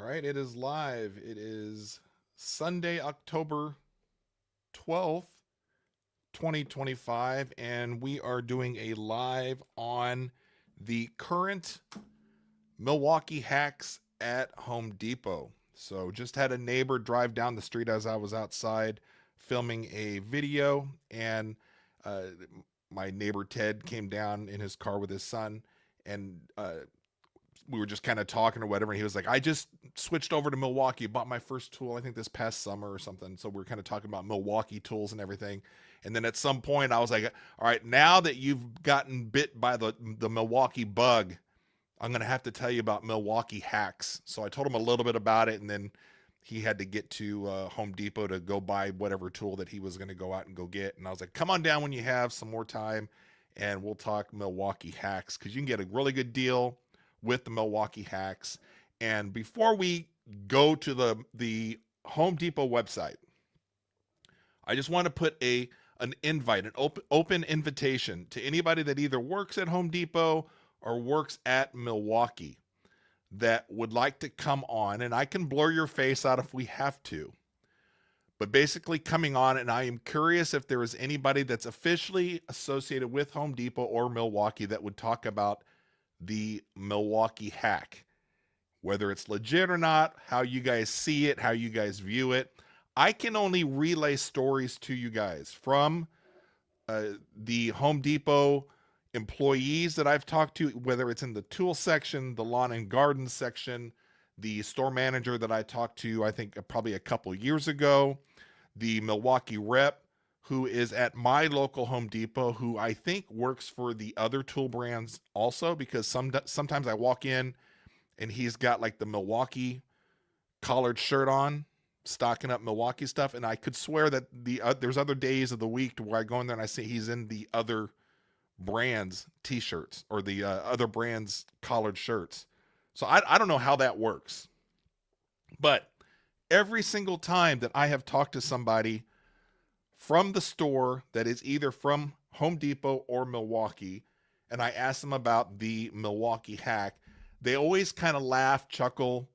right, it is live. It is Sunday, October 12th, 2025, and we are doing a live on the current Milwaukee hacks at Home Depot. So, just had a neighbor drive down the street as I was outside filming a video, and uh, my neighbor Ted came down in his car with his son, and we were just kind of talking or whatever. And he was like, I just switched over to Milwaukee, bought my first tool, I think this past summer or something. So we are kind of talking about Milwaukee tools and everything. And then at some point I was like, all right, now that you've gotten bit by the Milwaukee bug, I'm going to have to tell you about Milwaukee hacks. So I told him a little bit about it. And then he had to get to Home Depot to go buy whatever tool that he was going to go out and go get. And I was like, come on down when you have some more time and we'll talk Milwaukee hacks because you can get a really good deal with the Milwaukee hacks. And before we go to the Home Depot website, I just want to put an invite, an open invitation to anybody that either works at Home Depot or works at Milwaukee that would like to come on, and I can blur your face out if we have to. But basically coming on, and I am curious if there is anybody that's officially associated with Home Depot or Milwaukee that would talk about the Milwaukee hack, whether it's legit or not, how you guys see it, how you guys view it. I can only relay stories to you guys from the Home Depot employees that I've talked to, whether it's in the tool section, the lawn and garden section, the store manager that I talked to, I think probably a couple years ago, the Milwaukee rep who is at my local Home Depot, who I think works for the other tool brands also, because sometimes I walk in and he's got like the Milwaukee collared shirt on, stocking up Milwaukee stuff, and I could swear that there's other days of the week where I go in there and I see he's in the other brands t-shirts or the other brands collared shirts. So I don't know how that works, but every single time that I have talked to somebody from the store that is either from Home Depot or Milwaukee, and I ask them about the Milwaukee hack, they always kind of laugh, chuckle,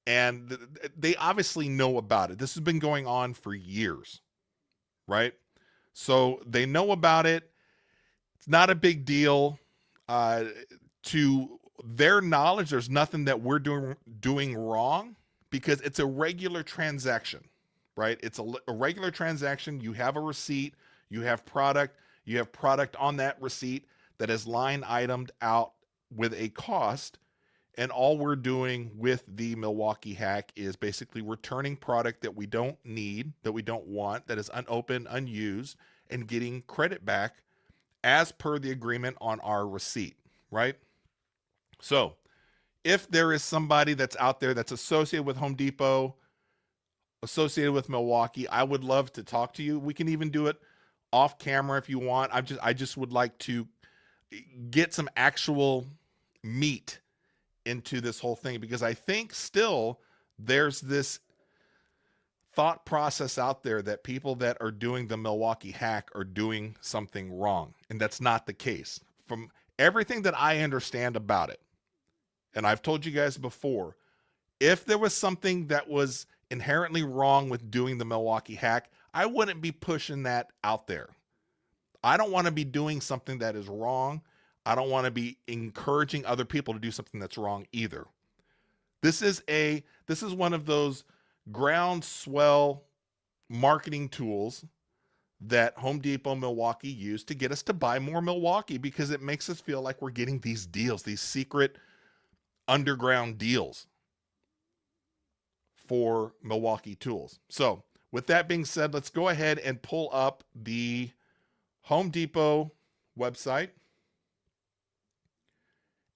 and they obviously know about it. This has been going on for years, right? So they know about it. It's not a big deal. To their knowledge, there's nothing that we're doing wrong because it's a regular transaction, right? It's a regular transaction. You have a receipt, you have product on that receipt that is line itemed out with a cost. And all we're doing with the Milwaukee hack is basically returning product that we don't need, that we don't want, that is unopened, unused, and getting credit back as per the agreement on our receipt, right? So if there is somebody that's out there that's associated with Home Depot, associated with Milwaukee, I would love to talk to you. We can even do it off camera if you want. I just would like to get some actual meat into this whole thing, because I think still there's this thought process out there that people that are doing the Milwaukee hack are doing something wrong, and that's not the case. From everything that I understand about it, and I've told you guys before, if there was something that was inherently wrong with doing the Milwaukee hack, I wouldn't be pushing that out there. I don't want to be doing something that is wrong. I don't want to be encouraging other people to do something that's wrong either. This is one of those groundswell marketing tools that Home Depot, Milwaukee use to get us to buy more Milwaukee, because it makes us feel like we're getting these deals, these secret underground deals for Milwaukee tools. So with that being said, let's go ahead and pull up the Home Depot website.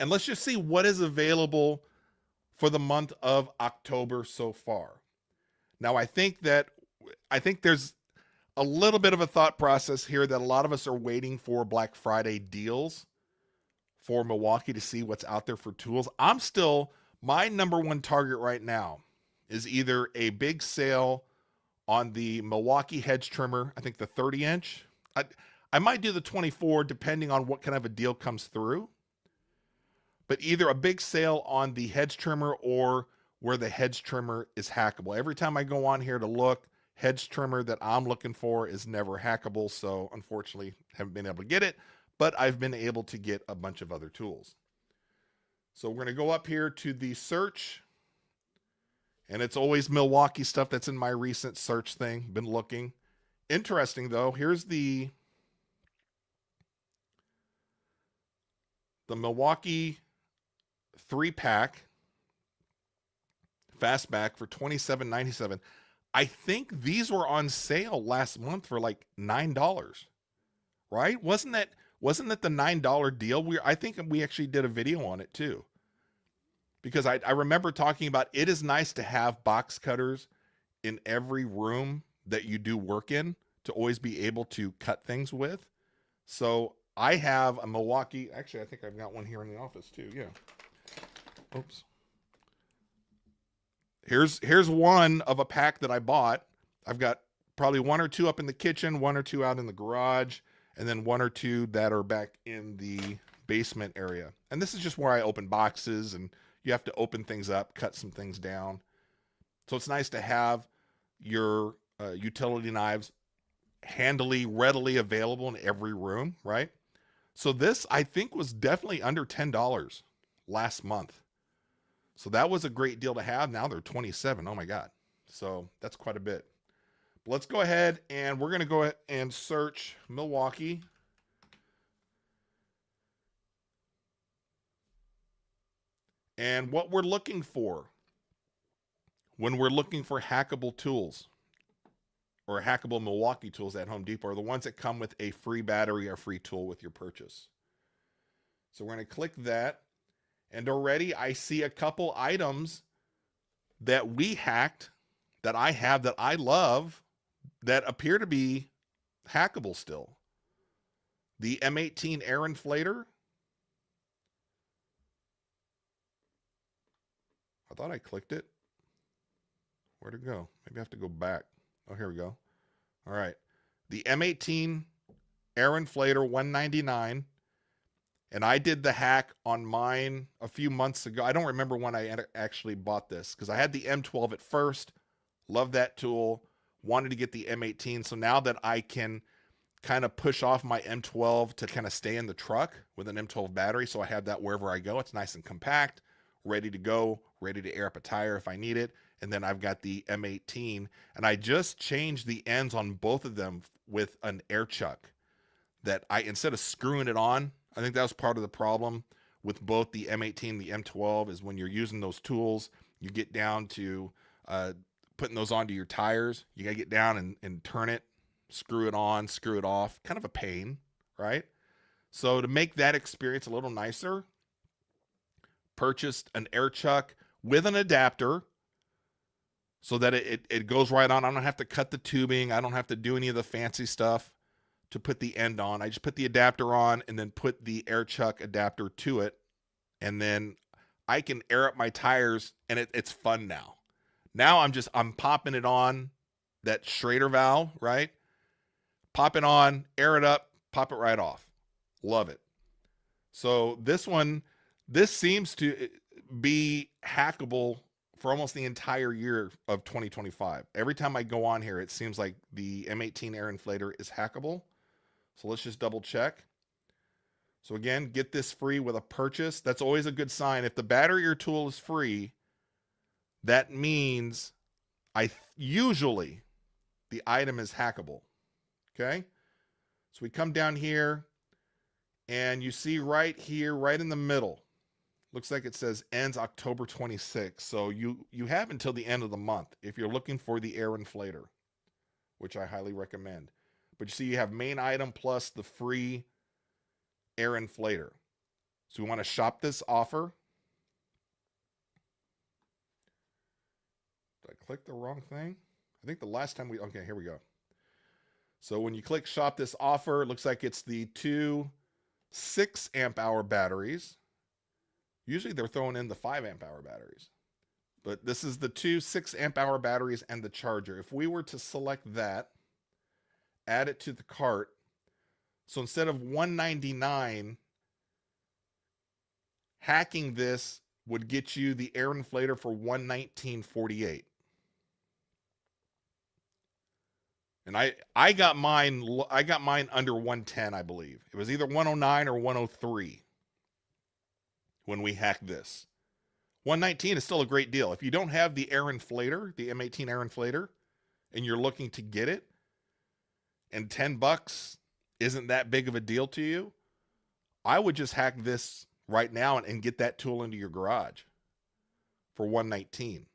And let's just see what is available for the month of October so far. Now, I think there's a little bit of a thought process here that a lot of us are waiting for Black Friday deals for Milwaukee to see what's out there for tools. My number one target right now is either a big sale on the Milwaukee hedge trimmer, I think the 30-inch. I might do the 24 depending on what kind of a deal comes through. But either a big sale on the hedge trimmer or where the hedge trimmer is hackable. Every time I go on here to look, hedge trimmer that I'm looking for is never hackable. So unfortunately, haven't been able to get it, but I've been able to get a bunch of other tools. So we're going to go up here to the search, and it's always Milwaukee stuff that's in my recent search thing. Been looking. Interesting though, here's the Milwaukee 3-pack fastback for $27.97. I think these were on sale last month for like $9, right? Wasn't that the $9 deal? I think we actually did a video on it too, because I remember talking about it is nice to have box cutters in every room that you do work in to always be able to cut things with. So I have a Milwaukee. Actually, I think I've got one here in the office too. Yeah. Oops. Here's one of a pack that I bought. I've got probably one or two up in the kitchen, one or two out in the garage, and then one or two that are back in the basement area. And this is just where I open boxes, and you have to open things up, cut some things down. So it's nice to have your utility knives handily, readily available in every room, right? So this, I think, was definitely under $10 last month. So that was a great deal to have. Now they're $27. Oh my God. So that's quite a bit. But let's go ahead and we're going to go ahead and search Milwaukee. And what we're looking for when we're looking for hackable tools or hackable Milwaukee tools at Home Depot are the ones that come with a free battery or free tool with your purchase. So we're going to click that. And already I see a couple items that we hacked that I have that I love that appear to be hackable still. The M18 air inflator. I thought I clicked it. Where'd it go? Maybe I have to go back. Oh, here we go. All right. The M18 air inflator 199. And I did the hack on mine a few months ago. I don't remember when I actually bought this because I had the M12 at first. Loved that tool. Wanted to get the M18. So now that I can kind of push off my M12 to kind of stay in the truck with an M12 battery, so I have that wherever I go. It's nice and compact, ready to go, ready to air up a tire if I need it. And then I've got the M18. And I just changed the ends on both of them with an air chuck that instead of screwing it on, I think that was part of the problem with both the M18 and the M12 is when you're using those tools, you get down to putting those onto your tires. You got to get down and turn it, screw it on, screw it off. Kind of a pain, right? So to make that experience a little nicer, purchased an air chuck with an adapter so that it goes right on. I don't have to cut the tubing. I don't have to do any of the fancy stuff to put the end on. I just put the adapter on and then put the air chuck adapter to it. And then I can air up my tires and it's fun now. Now I'm popping it on that Schrader valve, right? Pop it on, air it up, pop it right off. Love it. So this seems to be hackable for almost the entire year of 2025. Every time I go on here, it seems like the M18 air inflator is hackable. So let's just double check. So again, get this free with a purchase. That's always a good sign. If the battery or tool is free, that means usually the item is hackable. Okay. So we come down here and you see right here, right in the middle, looks like it says ends October 26th. So you have until the end of the month if you're looking for the air inflator, which I highly recommend. But you see you have main item plus the free air inflator. So we want to shop this offer. Did I click the wrong thing? I think the last time okay, here we go. So when you click shop this offer, it looks like it's the two 6 amp hour batteries. Usually they're throwing in the 5 amp hour batteries, but this is the two 6 amp hour batteries and the charger. If we were to select that, add it to the cart. So instead of $199, hacking this would get you the air inflator for $119.48. And I got mine under 110, I believe. It was either 109 or 103 when we hacked this. 119 is still a great deal. If you don't have the air inflator, the M18 air inflator, and you're looking to get it, and $10 isn't that big of a deal to you, I would just hack this right now and get that tool into your garage for 119.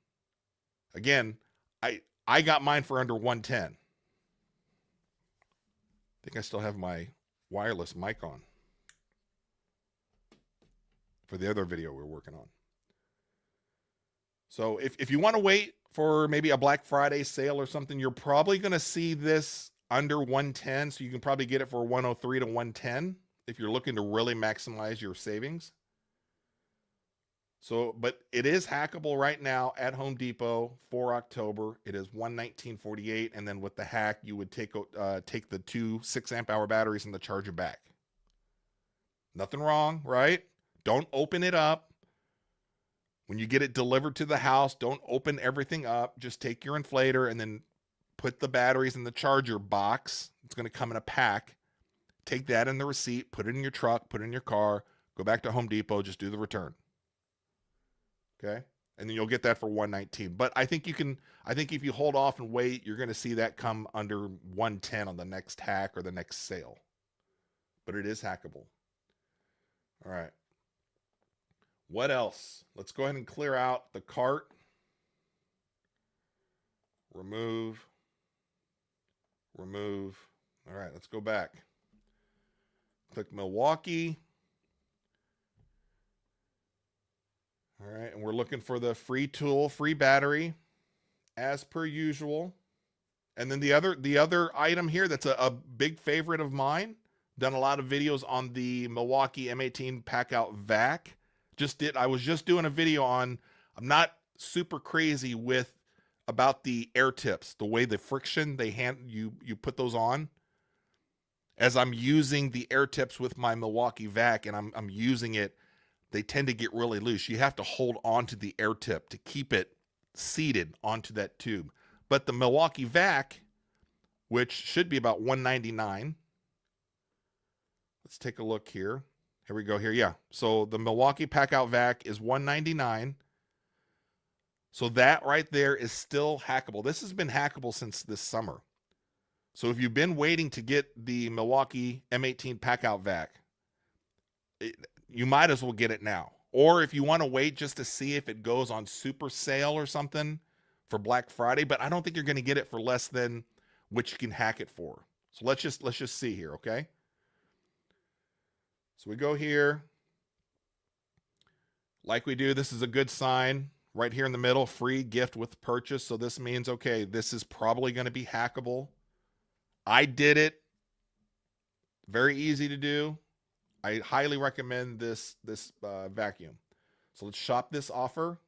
Again, I got mine for under 110. I think I still have my wireless mic on for the other video we're working on. So if you want to wait for maybe a Black Friday sale or something, you're probably going to see this under 110. So you can probably get it for 103 to 110 if you're looking to really maximize your savings. So, but it is hackable right now at Home Depot for October. It is $119.48, and then with the hack, you would take the two 6-amp-hour batteries and the charger back. Nothing wrong, right? Don't open it up. When you get it delivered to the house, don't open everything up. Just take your inflator and then put the batteries in the charger box. It's going to come in a pack. Take that in the receipt, put it in your truck, put it in your car, go back to Home Depot, just do the return. Okay? And then you'll get that for $119. But I think if you hold off and wait, you're going to see that come under 110 on the next hack or the next sale. But it is hackable. All right. What else? Let's go ahead and clear out the cart. Remove. All right, let's go back. Click Milwaukee. All right, and we're looking for the free tool, free battery, as per usual. And then the other item here that's a big favorite of mine. Done a lot of videos on the Milwaukee M18 Pack-Out Vac. I was just doing a video on, I'm not super crazy about the air tips, the way the friction you put those on. As I'm using the air tips with my Milwaukee Vac and I'm using it, they tend to get really loose. You have to hold onto the air tip to keep it seated onto that tube. But the Milwaukee Vac, which should be about $199. Let's take a look here. Here we go here. Yeah. So the Milwaukee Pack-Out Vac is $199. So that right there is still hackable. This has been hackable since this summer. So if you've been waiting to get the Milwaukee M18 Pack-Out Vac, you might as well get it now. Or if you want to wait just to see if it goes on super sale or something for Black Friday, but I don't think you're going to get it for less than what you can hack it for. So let's just see here, okay? So we go here. Like we do, this is a good sign. Right here in the middle, free gift with purchase. So this means, okay, this is probably going to be hackable. I did it. Very easy to do. I highly recommend this vacuum. So let's shop this offer.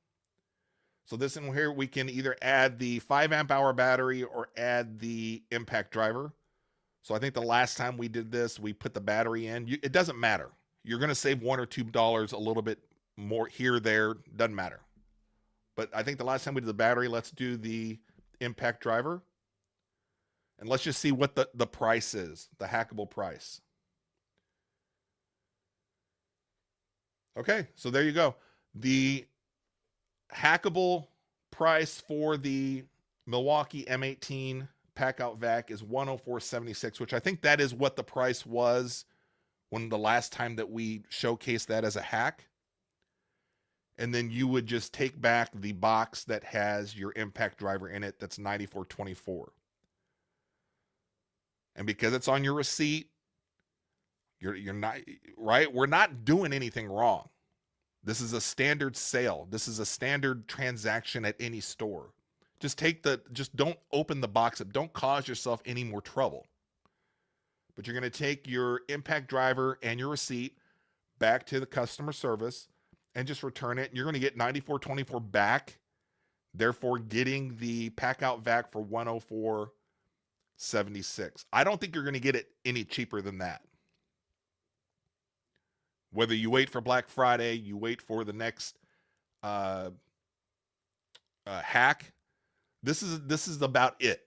So this in here, we can either add the 5-amp-hour battery or add the impact driver. So I think the last time we did this, we put the battery in. It doesn't matter. You're going to save $1 or $2 a little bit more here, there. Doesn't matter. But I think the last time we did the battery, let's do the impact driver. And let's just see what the price is, the hackable price. Okay, so there you go. The hackable price for the Milwaukee M18 Pack-Out Vac is $104.76, which I think that is what the price was when the last time that we showcased that as a hack. And then you would just take back the box that has your impact driver in it that's $94.24. And because it's on your receipt, you're not right. We're not doing anything wrong. This is a standard sale. This is a standard transaction at any store. Just don't open the box up. Don't cause yourself any more trouble. But you're going to take your impact driver and your receipt back to the customer service and just return it. You're going to get $94.24 back, therefore getting the Pack-Out Vac for $104.76. I don't think you're going to get it any cheaper than that. Whether you wait for Black Friday, you wait for the next uh, hack. This is about it.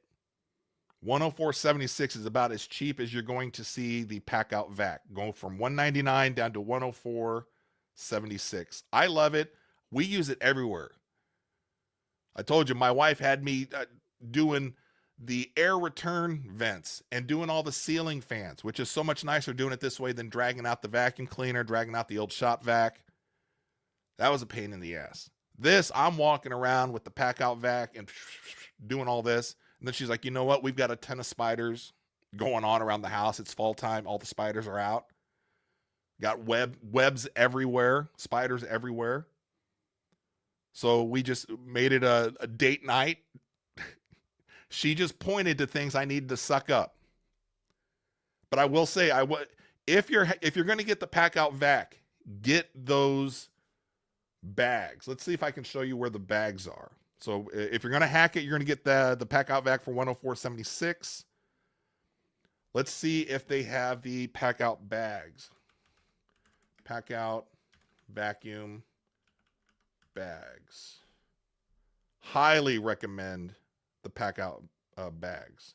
104.76 is about as cheap as you're going to see the pack out vac, going from 199 down to 104.76. I love it. We use it everywhere. I told you my wife had me doing the air return vents and doing all the ceiling fans, which is so much nicer doing it this way than dragging out the vacuum cleaner, dragging out the old shop vac. That was a pain in the ass. This, I'm walking around with the pack out vac and doing all this. And then she's like, you know what? We've got a ton of spiders going on around the house. It's fall time. All the spiders are out. Got webs everywhere, spiders everywhere. So we just made it a date night. She just pointed to things I needed to suck up. But I will say, if you're going to get the pack out vac, get those bags. Let's see if I can show you where the bags are. So if you're going to hack it, you're going to get the pack out vac for 104.76. Let's see if they have the pack out bags. Pack out vacuum bags. Highly recommend the pack out bags.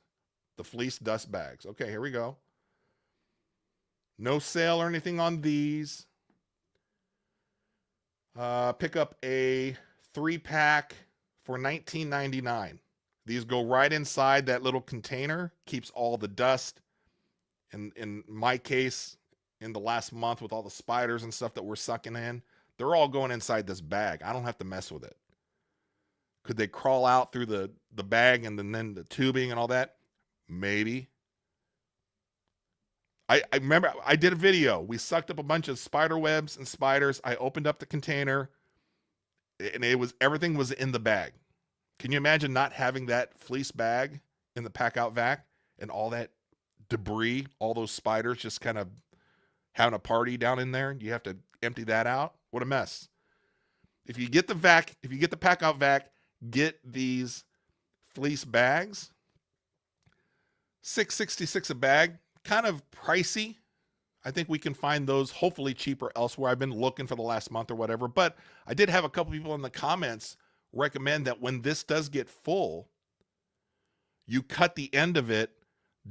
The fleece dust bags. Okay, here we go. No sale or anything on these. Pick up a 3-pack for $19.99. These go right inside that little container. Keeps all the dust. And in my case, in the last month with all the spiders and stuff that we're sucking in, they're all going inside this bag. I don't have to mess with it. Could they crawl out through the bag and then the tubing and all that? Maybe. I remember I did a video. We sucked up a bunch of spider webs and spiders. I opened up the container and everything was in the bag. Can you imagine not having that fleece bag in the pack out vac and all that debris, all those spiders just kind of having a party down in there? You have to empty that out. What a mess. If you get the pack out vac, get these fleece bags. $6.66 a bag, kind of pricey. I think we can find those hopefully cheaper elsewhere. I've been looking for the last month or whatever, but I did have a couple people in the comments recommend that when this does get full, you cut the end of it,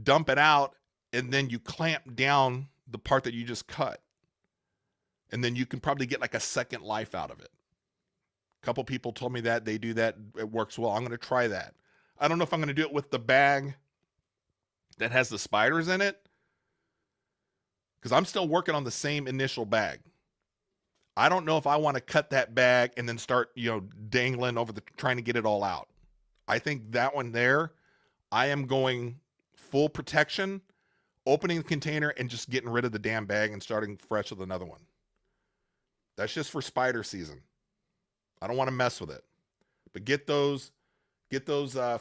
dump it out, and then you clamp down the part that you just cut. And then you can probably get like a second life out of it. A couple people told me that they do that. It works well. I'm going to try that. I don't know if I'm going to do it with the bag that has the spiders in it, because I'm still working on the same initial bag. I don't know if I want to cut that bag and then start, dangling over trying to get it all out. I think that one there, I am going full protection, opening the container and just getting rid of the damn bag and starting fresh with another one. That's just for spider season. I don't want to mess with it. But get those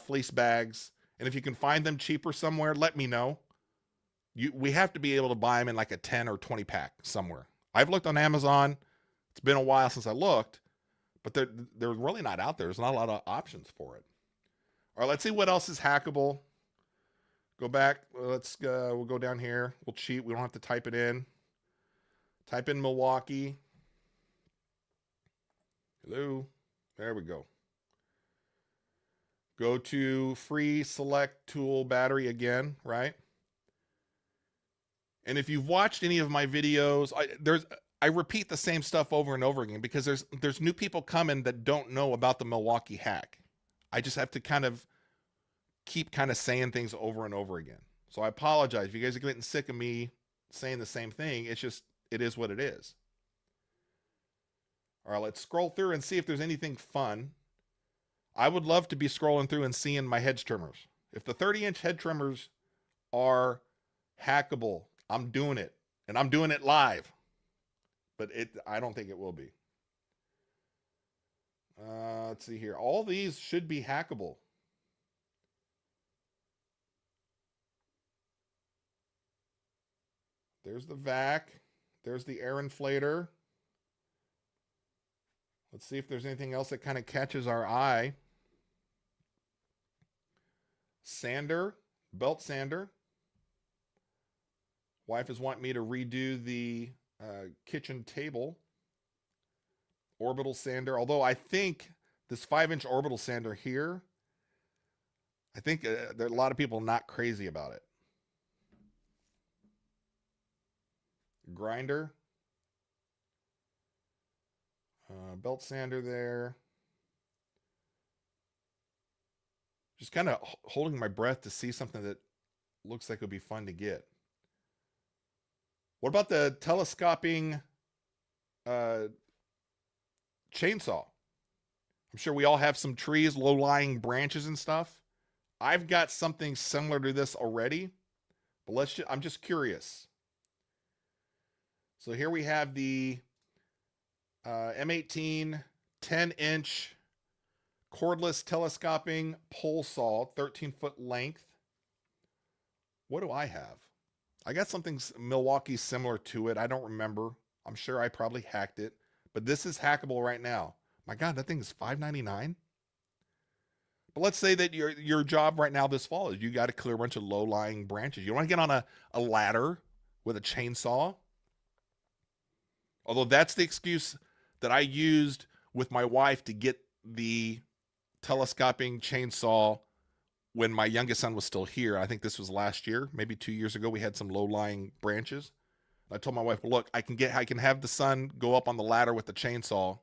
fleece bags. And if you can find them cheaper somewhere, let me know. We have to be able to buy them in like a 10 or 20 pack somewhere. I've looked on Amazon. It's been a while since I looked, but they're really not out there. There's not a lot of options for it. All right, let's see what else is hackable. Go back. We'll go down here. We'll cheat. We don't have to type it in. Type in Milwaukee. Hello. There we go. Go to free select tool battery again, right? And if you've watched any of my videos, I repeat the same stuff over and over again because there's new people coming that don't know about the Milwaukee hack. I just have to keep saying things over and over again. So I apologize if you guys are getting sick of me saying the same thing. It is what it is. All right, let's scroll through and see if there's anything fun. I would love to be scrolling through and seeing my hedge trimmers. If the 30-inch head trimmers are hackable, I'm doing it. And I'm doing it live. But I don't think it will be. Let's see here. All these should be hackable. There's the vac. There's the air inflator. Let's see if there's anything else that kind of catches our eye. Sander, belt sander. Wife is wanting me to redo the kitchen table. orbital sander. Although I think this 5-inch orbital sander here, I think there are a lot of people not crazy about it. Grinder. Belt sander there. Just kind of holding my breath to see something that looks like it would be fun to get. What about the telescoping uh, chainsaw? I'm sure we all have some trees, low-lying branches and stuff. I've got something similar to this already, but I'm just curious. So here we have the M18 10-inch cordless telescoping pole saw, 13-foot length. What do I have? I got something Milwaukee similar to it. I don't remember. I'm sure I probably hacked it, but this is hackable right now. My God, that thing is $5.99. But let's say that your job right now this fall is you got to clear a bunch of low-lying branches. You want to get on a ladder with a chainsaw. Although that's the excuse that I used with my wife to get the telescoping chainsaw when my youngest son was still here. I think this was last year, maybe 2 years ago. We had some low-lying branches. I told my wife, look, I can have the son go up on the ladder with the chainsaw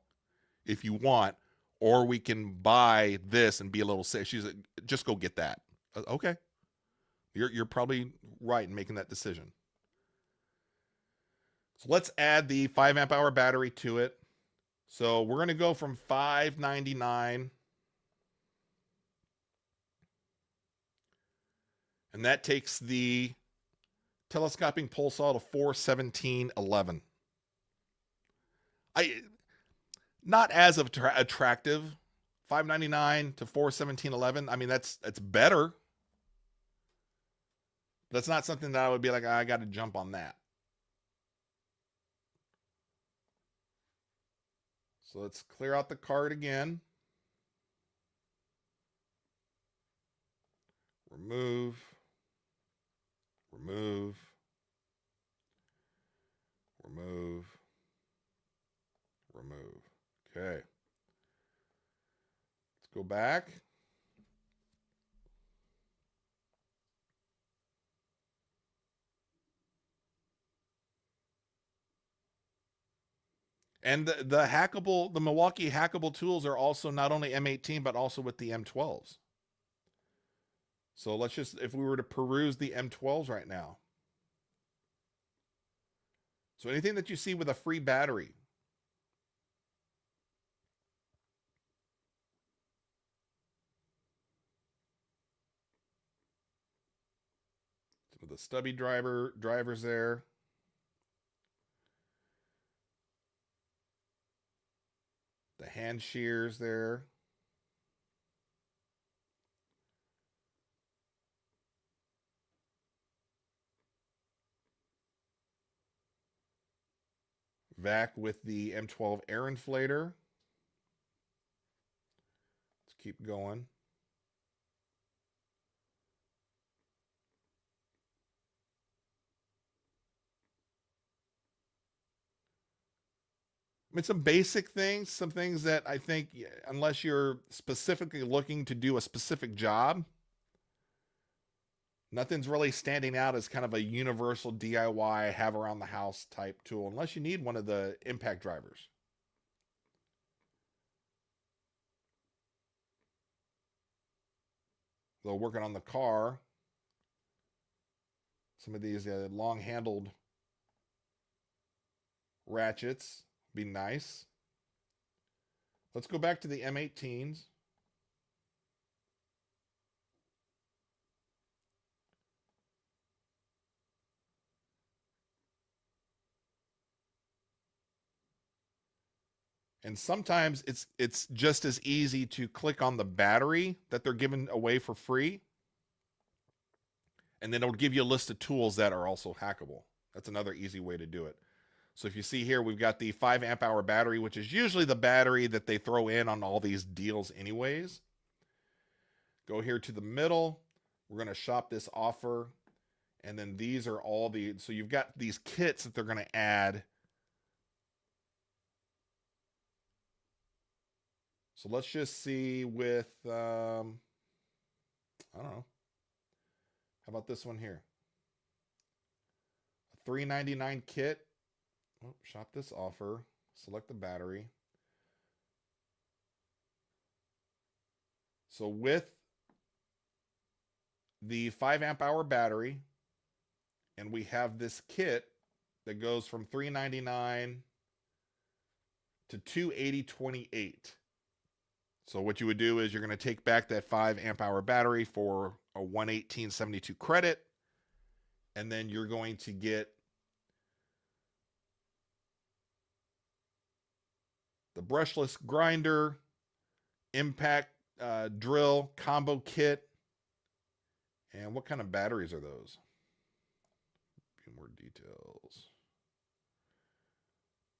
if you want, or we can buy this and be a little safe. She's like, just go get that. Okay. You're probably right in making that decision. So let's add the 5 amp hour battery to it. So we're going to go from $5.99, and that takes the telescoping pole saw to $417.11. Not as attractive. $5.99 to $417.11. I mean, that's better. That's not something that I would be like, I got to jump on that. So let's clear out the card again. Remove. Remove. Remove. Remove. Okay. Let's go back. And the Milwaukee hackable tools are also not only M18, but also with the M12s. So let's just, if we were to peruse the M12s right now. So anything that you see with a free battery. Some of the stubby drivers there. The hand shears there. Vac with the M12 air inflator. Let's keep going. I mean, some basic things, some things that I think, unless you're specifically looking to do a specific job, nothing's really standing out as kind of a universal DIY, have around the house type tool, unless you need one of the impact drivers. Though working on the car, some of these long-handled ratchets be nice. Let's go back to the M18s. And sometimes it's just as easy to click on the battery that they're giving away for free, and then it'll give you a list of tools that are also hackable. That's another easy way to do it. So if you see here, we've got the 5 amp hour battery, which is usually the battery that they throw in on all these deals anyways. Go here to the middle. We're going to shop this offer. And then these are all so you've got these kits that they're going to add So let's just see with, I don't know. How about this one here? A $3.99 kit. Oh, shop this offer. Select the battery. So with the 5 amp hour battery, and we have this kit that goes from $3.99 to $280.28. So what you would do is you're going to take back that 5 amp hour battery for a $118.72 credit, and then you're going to get the brushless grinder, impact drill combo kit. And what kind of batteries are those? A few more details.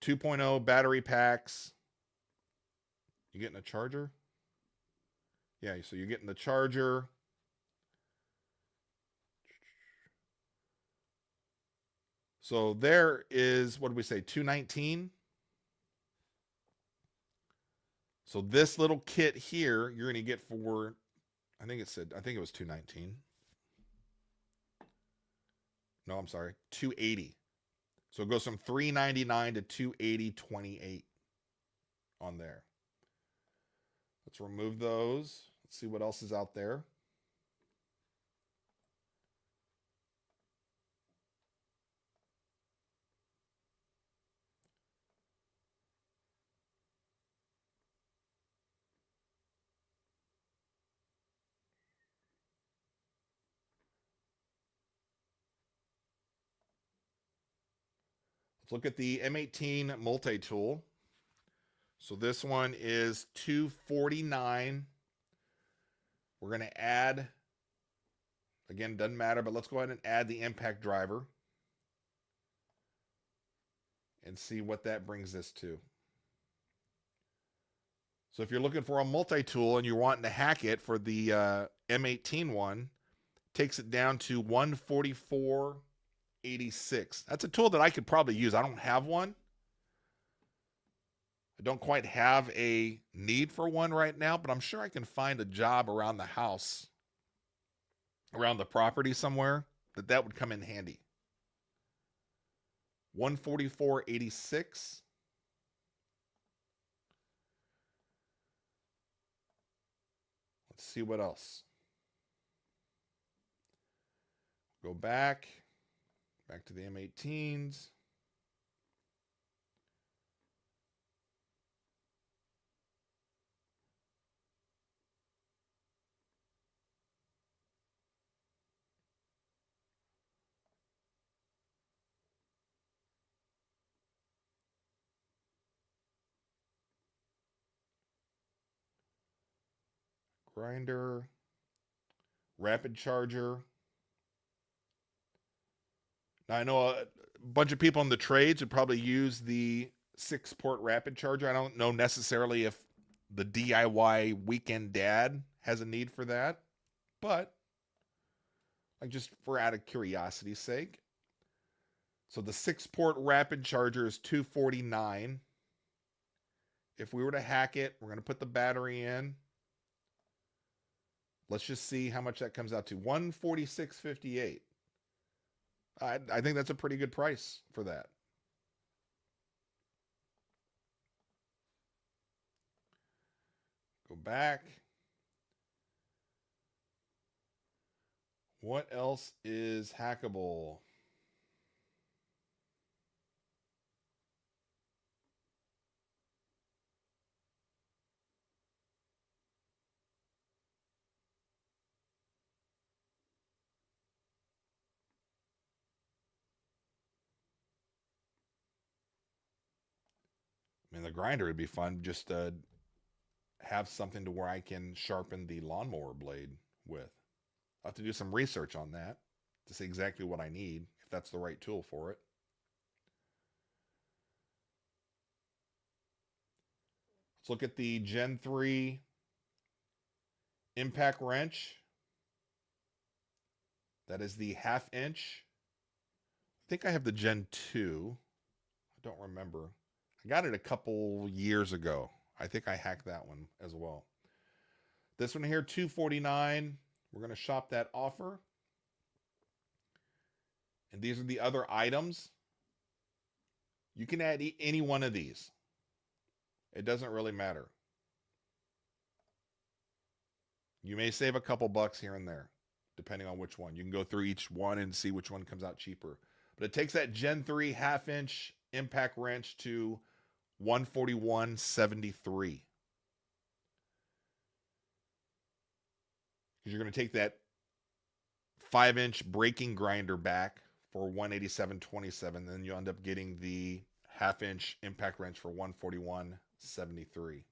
2.0 battery packs. You getting a charger? Yeah, so you're getting the charger. So there is, what did we say, 219? So this little kit here, you're going to get for, I think it was 219. No, I'm sorry, 280. So it goes from 399 to 280.28 on there. Let's remove those. Let's see what else is out there. Let's look at the M18 multi-tool. So this one is $249. We're going to add, again, doesn't matter, but let's go ahead and add the impact driver and see what that brings us to. So if you're looking for a multi-tool and you're wanting to hack it for the M18 one, takes it down to $144.86. That's a tool that I could probably use. I don't have one. I don't quite have a need for one right now, but I'm sure I can find a job around the house, around the property somewhere, that would come in handy. $144.86. Let's see what else. Go back to the M18s. Grinder, rapid charger. Now I know a bunch of people in the trades would probably use the 6-port rapid charger. I don't know necessarily if the DIY weekend dad has a need for that, but like just for out of curiosity's sake. So the 6-port rapid charger is $249. If we were to hack it, we're going to put the battery in. Let's just see how much that comes out to. $146.58. I think that's a pretty good price for that. Go back. What else is hackable? I mean, the grinder would be fun just to have something to where I can sharpen the lawnmower blade with. I'll have to do some research on that to see exactly what I need, if that's the right tool for it. Let's look at the Gen 3 impact wrench. That is the 1/2 inch. I think I have the Gen 2. I don't remember. I got it a couple years ago. I think I hacked that one as well. This one here, $249. We're going to shop that offer. And these are the other items. You can add any one of these. It doesn't really matter. You may save a couple bucks here and there, depending on which one. You can go through each one and see which one comes out cheaper. But it takes that Gen 3 half-inch impact wrench to $141.73. Because you're going to take that 5-inch braking grinder back for $187.27. Then you end up getting the half-inch impact wrench for $141.73.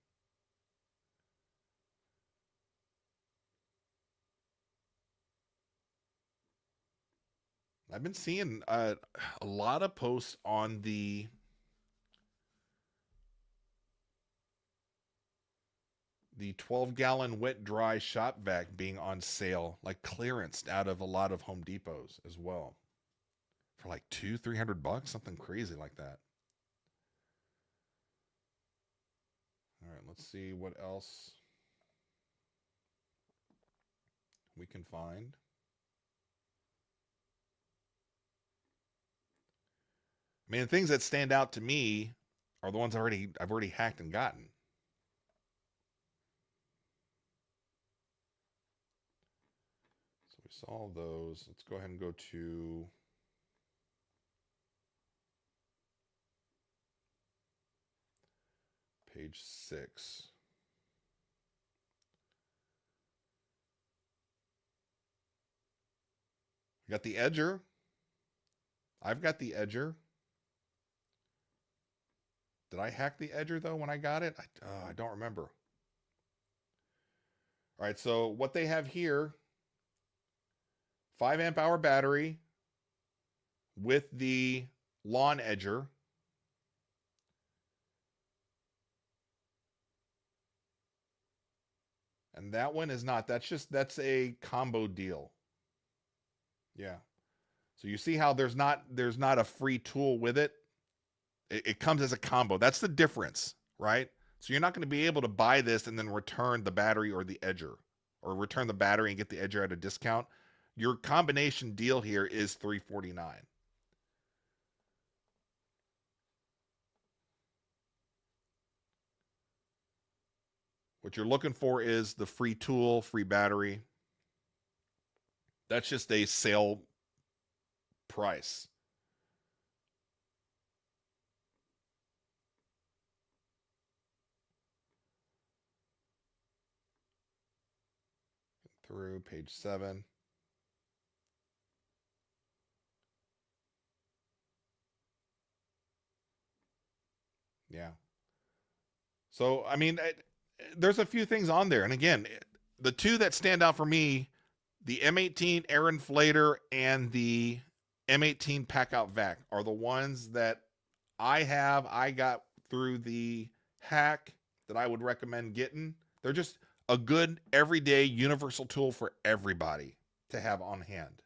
I've been seeing a lot of posts on the the 12-gallon wet dry shop vac being on sale, like clearance out of a lot of Home Depots as well, for like $200-300, something crazy like that. All right, let's see what else we can find. I mean, the things that stand out to me are the ones I've already hacked and gotten. So we saw those. Let's go ahead and go to page 6. We got the edger. I've got the edger. Did I hack the edger though when I got it? I don't remember. All right, so what they have here, 5 amp hour battery with the lawn edger. And that one is not. That's a combo deal. Yeah. So you see how there's not a free tool with it. It comes as a combo. That's the difference, right? So you're not going to be able to buy this and then return the battery or the edger, or return the battery and get the edger at a discount. Your combination deal here is $349. What you're looking for is the free tool, free battery. That's just a sale price. Through page 7. Yeah. So, I mean, there's a few things on there. And again, the two that stand out for me, the M18 air inflator and the M18 pack out vac, are the ones that I got through the hack that I would recommend getting. They're just a good everyday universal tool for everybody to have on hand.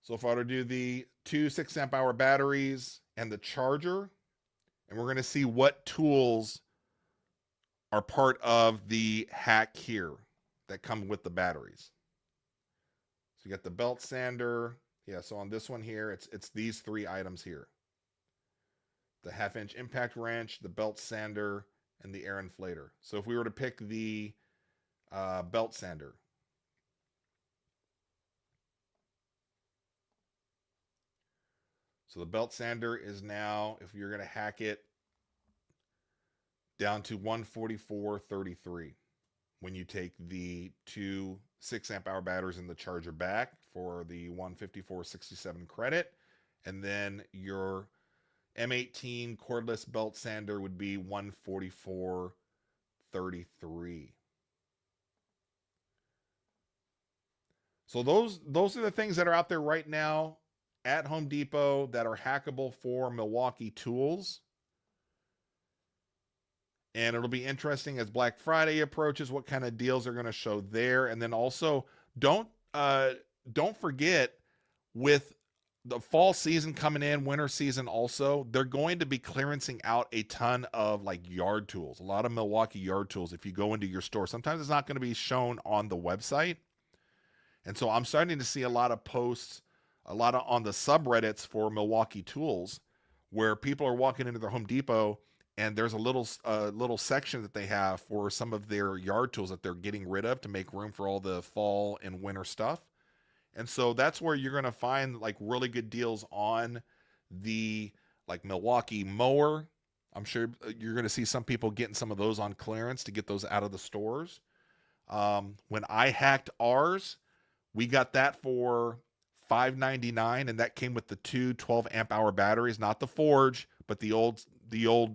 So if I were to do the 2 6 amp hour batteries and the charger, and we're going to see what tools are part of the hack here that come with the batteries. So you got the belt sander. Yeah, so on this one here, it's these 3 items here. The 1/2-inch impact wrench, the belt sander, and the air inflator. So if we were to pick the belt sander, so the belt sander is now, if you're going to hack it, down to $144.33 when you take the 2 6 amp hour batteries and the charger back for the $154.67 credit, and then your M18 cordless belt sander would be $144.33. So those are the things that are out there right now at Home Depot that are hackable for Milwaukee tools. And it'll be interesting as Black Friday approaches what kind of deals are going to show there. And then also don't forget, with the fall season coming in, winter season also, they're going to be clearancing out a ton of like yard tools, a lot of Milwaukee yard tools. If you go into your store, sometimes it's not going to be shown on the website. And so I'm starting to see a lot of posts, a lot of on the subreddits for Milwaukee tools, where people are walking into their Home Depot and there's a little section that they have for some of their yard tools that they're getting rid of to make room for all the fall and winter stuff. And so that's where you're going to find like really good deals on the like Milwaukee mower. I'm sure you're going to see some people getting some of those on clearance to get those out of the stores. When I hacked ours, we got that for $5.99, and that came with the two 12 amp hour batteries, not the Forge, but the old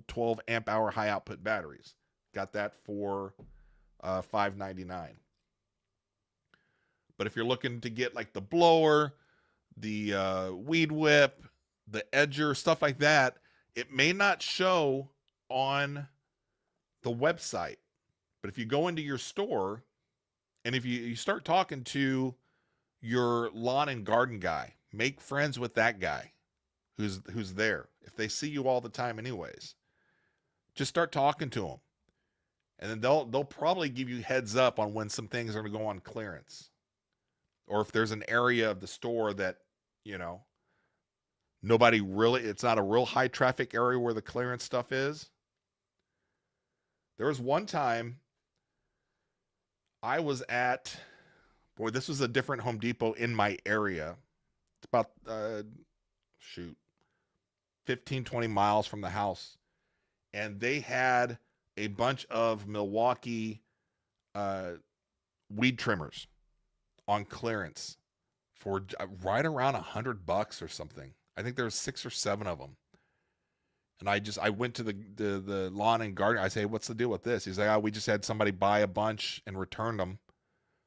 12 amp hour high output batteries. Got that for $5.99. But if you're looking to get like the blower, the weed whip, the edger, stuff like that, it may not show on the website. But if you go into your store and if you start talking to your lawn and garden guy, make friends with that guy who's there. If they see you all the time anyways, just start talking to them. And then they'll probably give you heads up on when some things are going to go on clearance. Or if there's an area of the store that, you know, nobody really, it's not a real high traffic area where the clearance stuff is. There was one time I was at, boy, this was a different Home Depot in my area. It's about, 15, 20 miles from the house. And they had a bunch of Milwaukee weed trimmers on clearance for right around $100 or something. I think there was 6 or 7 of them. And I went to the lawn and garden. I say, hey, what's the deal with this? He's like, oh, we just had somebody buy a bunch and return them.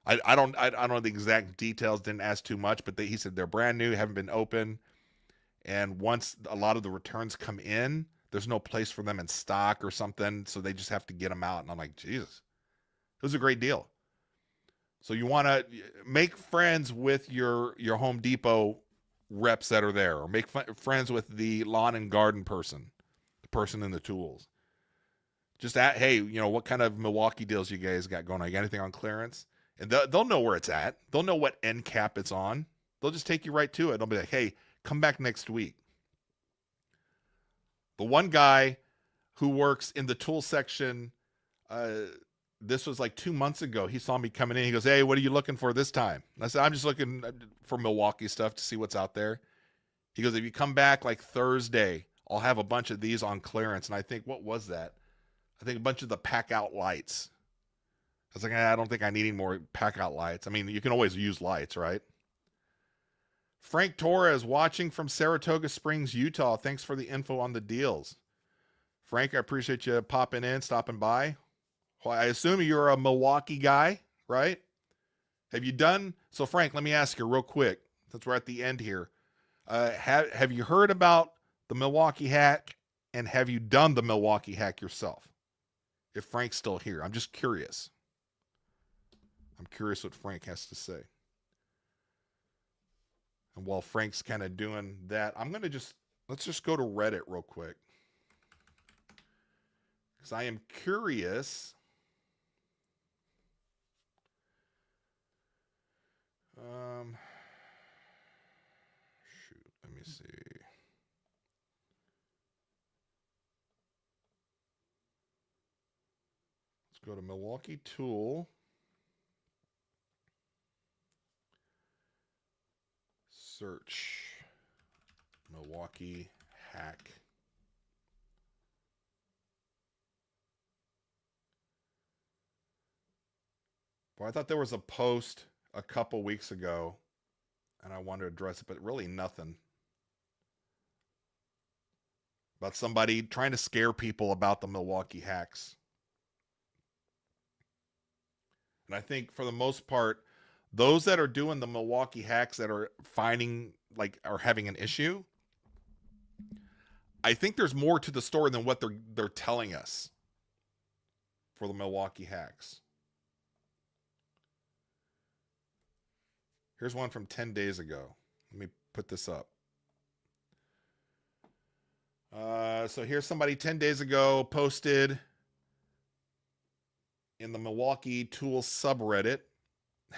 I don't know the exact details. Didn't ask too much, but he said they're brand new, haven't been open, and once a lot of the returns come in, there's no place for them in stock or something, so they just have to get them out. And I'm like, Jesus, it was a great deal. So you want to make friends with your Home Depot reps that are there, or make friends with the lawn and garden person, the person in the tools. Just at, hey, you know, what kind of Milwaukee deals you guys got going on? You got anything on clearance? And they'll know where it's at. They'll know what end cap it's on. They'll just take you right to it. They'll be like, hey, come back next week. The one guy who works in the tool section, this was like 2 months ago. He saw me coming in. He goes, hey, what are you looking for this time? And I said, I'm just looking for Milwaukee stuff to see what's out there. He goes, if you come back like Thursday, I'll have a bunch of these on clearance. And I think, what was that? I think a bunch of the pack out lights. I was like, I don't think I need any more pack out lights. I mean, you can always use lights, right? Frank Torres watching from Saratoga Springs, Utah. Thanks for the info on the deals. Frank, I appreciate you popping in, stopping by. Well, I assume you're a Milwaukee guy, right? Have you done, so Frank, let me ask you real quick, since we're at the end here. Have you heard about the Milwaukee hack, and have you done the Milwaukee hack yourself? If Frank's still here, I'm just curious. I'm curious what Frank has to say. And while Frank's kind of doing that, let's just go to Reddit real quick. Because I am curious. Let me see. Let's go to Milwaukee Tool. Search Milwaukee hack. Well, I thought there was a post a couple weeks ago, and I wanted to address it, but really nothing. About somebody trying to scare people about the Milwaukee hacks. And I think for the most part, those that are doing the Milwaukee hacks that are finding, like, are having an issue, I think there's more to the story than what they're telling us for the Milwaukee hacks. Here's one from 10 days ago. Let me put this up. So here's somebody 10 days ago posted in the Milwaukee Tools subreddit.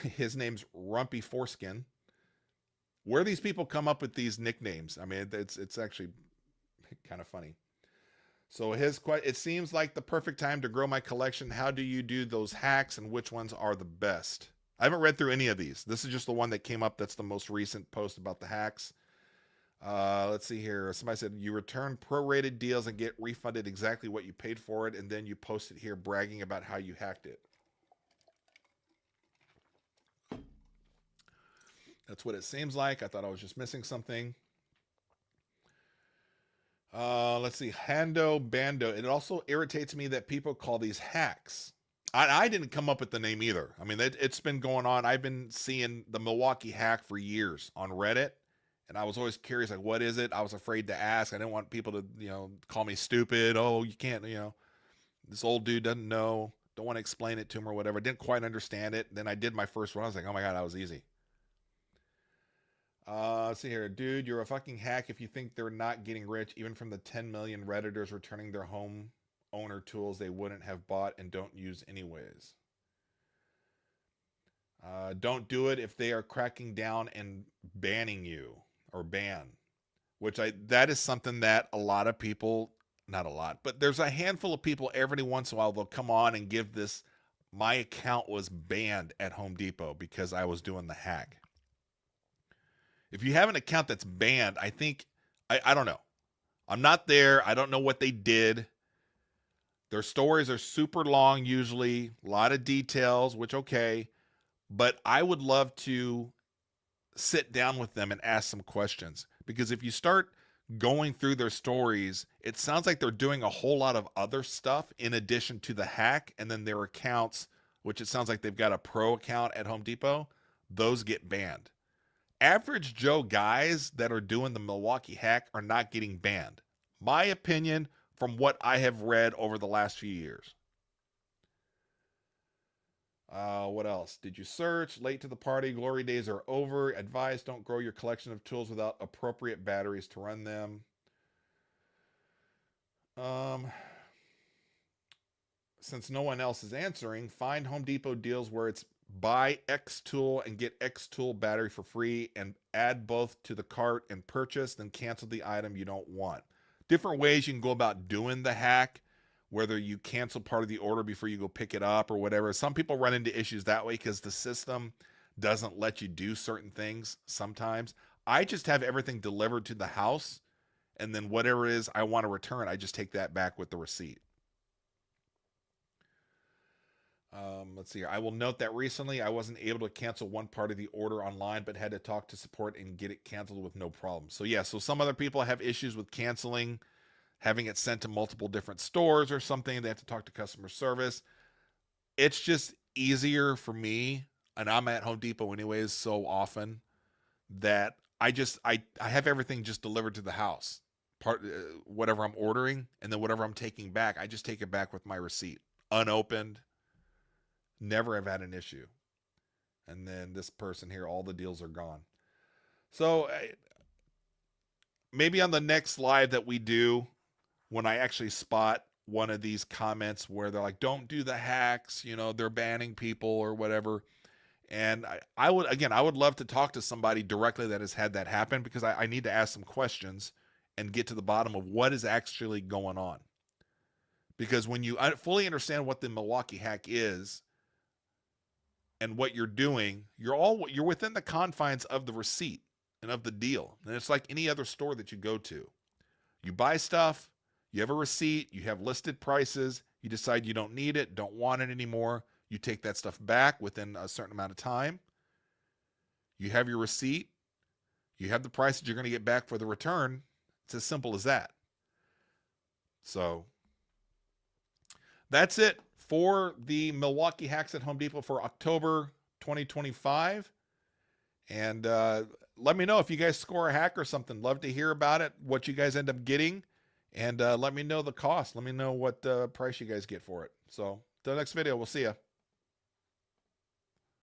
His name's Rumpy Foreskin. Where these people come up with these nicknames, I mean, it's actually kind of funny. So it seems like the perfect time to grow my collection. How do you do those hacks, and which ones are the best? I haven't read through any of these. This is just the one that came up. That's the most recent post about the hacks. Let's see here. Somebody said you return prorated deals and get refunded exactly what you paid for it, and then you post it here bragging about how you hacked it. That's what it seems like. I thought I was just missing something. Let's see. Hando Bando. It also irritates me that people call these hacks. I didn't come up with the name either. I mean, it's been going on. I've been seeing the Milwaukee hack for years on Reddit. And I was always curious, like, what is it? I was afraid to ask. I didn't want people to, call me stupid. Oh, you can't, this old dude doesn't know. Don't want to explain it to him or whatever. Didn't quite understand it. Then I did my first one. I was like, oh my God, that was easy. Let's see here. Dude, you're a fucking hack if you think they're not getting rich, even from the 10 million Redditors returning their home owner tools they wouldn't have bought and don't use anyways. Don't do it if they are cracking down and banning you or ban, that is something that a lot of people, not a lot, but there's a handful of people every once in a while they'll come on and give this. My account was banned at Home Depot because I was doing the hack. If you have an account that's banned, I think, I don't know. I'm not there. I don't know what they did. Their stories are super long usually, a lot of details, which okay. But I would love to sit down with them and ask some questions. Because if you start going through their stories, it sounds like they're doing a whole lot of other stuff in addition to the hack. And then their accounts, which it sounds like they've got a pro account at Home Depot, those get banned. Average Joe guys that are doing the Milwaukee hack are not getting banned. My opinion from what I have read over the last few years. What else? Did you search? Late to the party. Glory days are over. Advice, don't grow your collection of tools without appropriate batteries to run them. Since no one else is answering, find Home Depot deals where it's buy X tool and get X tool battery for free and add both to the cart and purchase, then cancel the item you don't want. Different ways you can go about doing the hack, whether you cancel part of the order before you go pick it up or whatever. Some people run into issues that way because the system doesn't let you do certain things sometimes. I just have everything delivered to the house, and then whatever it is I want to return, I just take that back with the receipt. Let's see here. I will note that recently I wasn't able to cancel one part of the order online, but had to talk to support and get it canceled with no problem. So yeah, so some other people have issues with canceling, having it sent to multiple different stores or something. They have to talk to customer service. It's just easier for me, and I'm at Home Depot anyways so often that I have everything just delivered to the house. Whatever I'm ordering, and then whatever I'm taking back, I just take it back with my receipt, unopened. Never have had an issue. And then this person here, all the deals are gone. So maybe on the next live that we do, when I actually spot one of these comments where they're like, don't do the hacks, they're banning people or whatever. And I would love to talk to somebody directly that has had that happen, because I need to ask some questions and get to the bottom of what is actually going on. Because when you fully understand what the Milwaukee hack is, and what you're doing, you're within the confines of the receipt and of the deal. And it's like any other store that you go to. You buy stuff, you have a receipt, you have listed prices, you decide you don't need it, don't want it anymore. You take that stuff back within a certain amount of time. You have your receipt, you have the price that you're going to get back for the return. It's as simple as that. So that's it for the Milwaukee hacks at Home Depot for October 2025. And let me know if you guys score a hack or something. Love to hear about it, what you guys end up getting. And let me know the cost. Let me know what price you guys get for it. So, till the next video, we'll see ya.